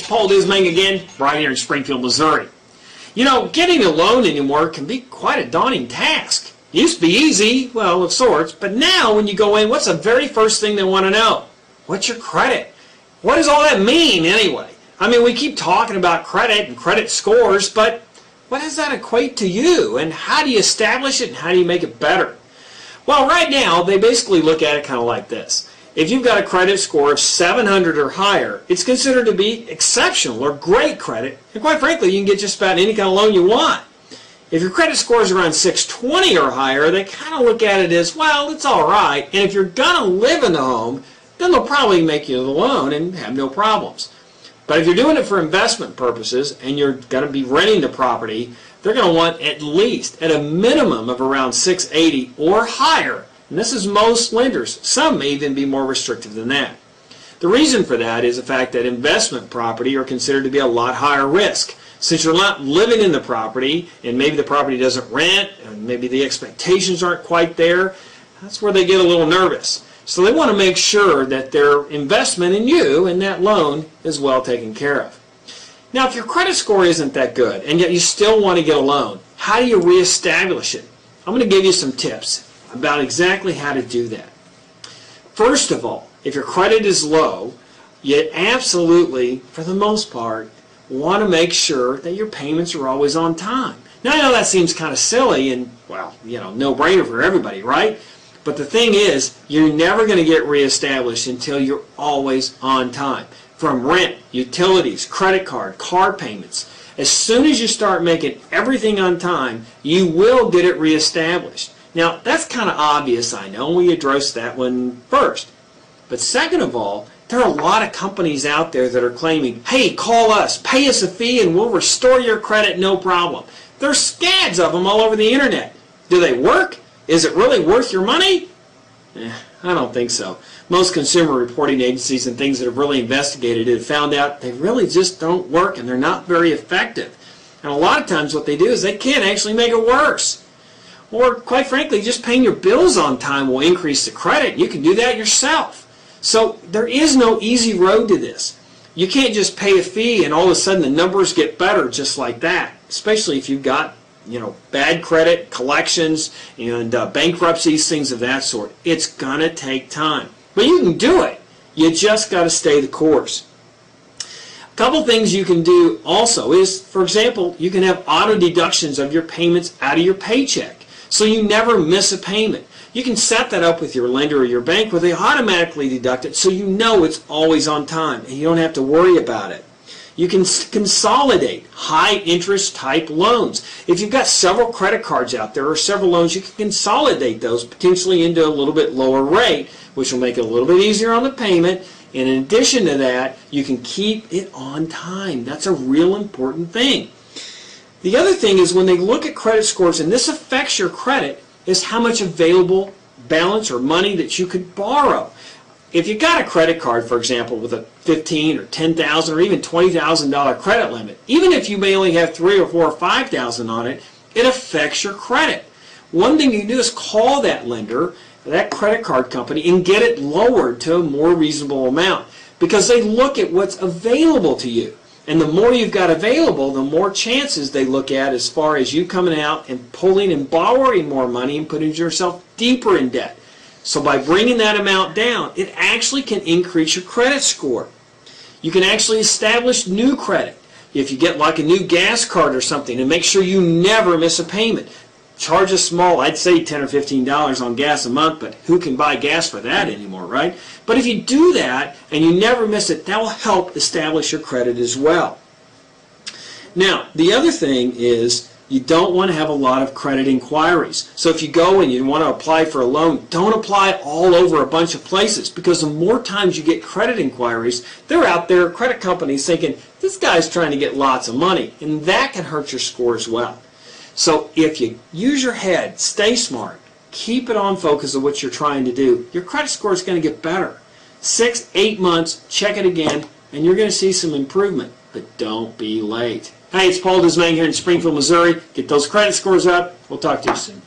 Paul Dismang again, right here in Springfield, Missouri. You know, getting a loan anymore can be quite a daunting task. It used to be easy, well, of sorts, but now when you go in, what's the very first thing they want to know? What's your credit? What does all that mean anyway? I mean, we keep talking about credit and credit scores, but what does that equate to you? And how do you establish it and how do you make it better? Well, right now, they basically look at it kind of like this. If you've got a credit score of 700 or higher, it's considered to be exceptional or great credit. And quite frankly, you can get just about any kind of loan you want. If your credit score is around 620 or higher, they kind of look at it as, well, it's all right. And if you're going to live in the home, then they'll probably make you the loan and have no problems. But if you're doing it for investment purposes and you're going to be renting the property, they're going to want at least, at a minimum of around 680 or higher. And this is most lenders. Some may even be more restrictive than that. The reason for that is the fact that investment property are considered to be a lot higher risk. Since you're not living in the property, and maybe the property doesn't rent, and maybe the expectations aren't quite there, that's where they get a little nervous. So they want to make sure that their investment in you and that loan is well taken care of. Now, if your credit score isn't that good, and yet you still want to get a loan, how do you reestablish it? I'm going to give you some tips about exactly how to do that. First of all, if your credit is low, you absolutely, for the most part, want to make sure that your payments are always on time. Now, I know that seems kind of silly and, well, you know, no-brainer for everybody, right? But the thing is, you're never going to get reestablished until you're always on time. From rent, utilities, credit card, car payments. As soon as you start making everything on time, you will get it reestablished. Now, that's kind of obvious, I know. We addressed that one first. But second of all, there are a lot of companies out there that are claiming, hey, call us, pay us a fee, and we'll restore your credit, no problem. There's scads of them all over the internet. Do they work? Is it really worth your money? I don't think so. Most consumer reporting agencies and things that have really investigated it have found out they really just don't work and they're not very effective. And a lot of times what they do is they can actually make it worse. Or quite frankly, just paying your bills on time will increase the credit. You can do that yourself. So there is no easy road to this. You can't just pay a fee and all of a sudden the numbers get better just like that, especially if you've got, you know, bad credit, collections, and bankruptcies, things of that sort. It's going to take time. But you can do it. You just got to stay the course. A couple things you can do also is, for example, you can have auto deductions of your payments out of your paycheck, so you never miss a payment. You can set that up with your lender or your bank where they automatically deduct it so you know it's always on time and you don't have to worry about it. You can consolidate high-interest type loans. If you've got several credit cards out there or several loans, you can consolidate those potentially into a little bit lower rate, which will make it a little bit easier on the payment. And in addition to that, you can keep it on time. That's a real important thing. The other thing is when they look at credit scores, and this affects your credit, is how much available balance or money that you could borrow. If you got a credit card, for example, with a $15,000 or $10,000 or even $20,000 credit limit, even if you may only have $3,000 or $4,000 or $5,000 on it, it affects your credit. One thing you can do is call that lender, that credit card company, and get it lowered to a more reasonable amount because they look at what's available to you. And the more you've got available, the more chances they look at as far as you coming out and pulling and borrowing more money and putting yourself deeper in debt. So by bringing that amount down, it actually can increase your credit score. You can actually establish new credit. If you get like a new gas card or something, and make sure you never miss a payment. Charge a small, I'd say $10 or $15 on gas a month, but who can buy gas for that anymore, right? But if you do that and you never miss it, that will help establish your credit as well. Now, the other thing is you don't want to have a lot of credit inquiries. So if you go and you want to apply for a loan, don't apply all over a bunch of places because the more times you get credit inquiries, they're out there, credit companies thinking, this guy's trying to get lots of money, and that can hurt your score as well. So if you use your head, stay smart, keep it on focus of what you're trying to do, your credit score is going to get better. 6, 8 months, check it again, and you're going to see some improvement. But don't be late. Hey, it's Paul Dismang here in Springfield, Missouri. Get those credit scores up. We'll talk to you soon.